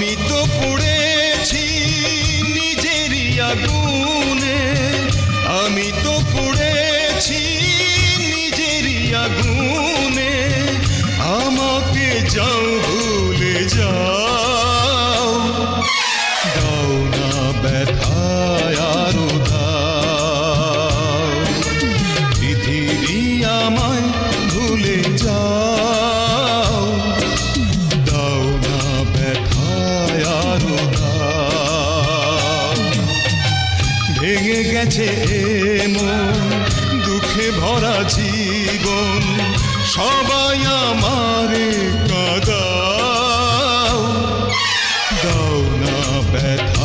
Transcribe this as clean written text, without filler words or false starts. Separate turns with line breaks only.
আমি তো পড়েছি নিজেরই আগুনে, আমি তো পড়েছি নিজেরই আগুনে, আমাকে যাও ভুলে যাও, দাও না ব্যথায় আরো দাও, পৃথিবী আমায় ভুলে যাও, দাও না ব্যথায় আরো দাও। ভেঙে গেছে এ মন, দুঃখে ভরা জীবন, সবাই আমারে কাঁদাও, দাও না ব্যথা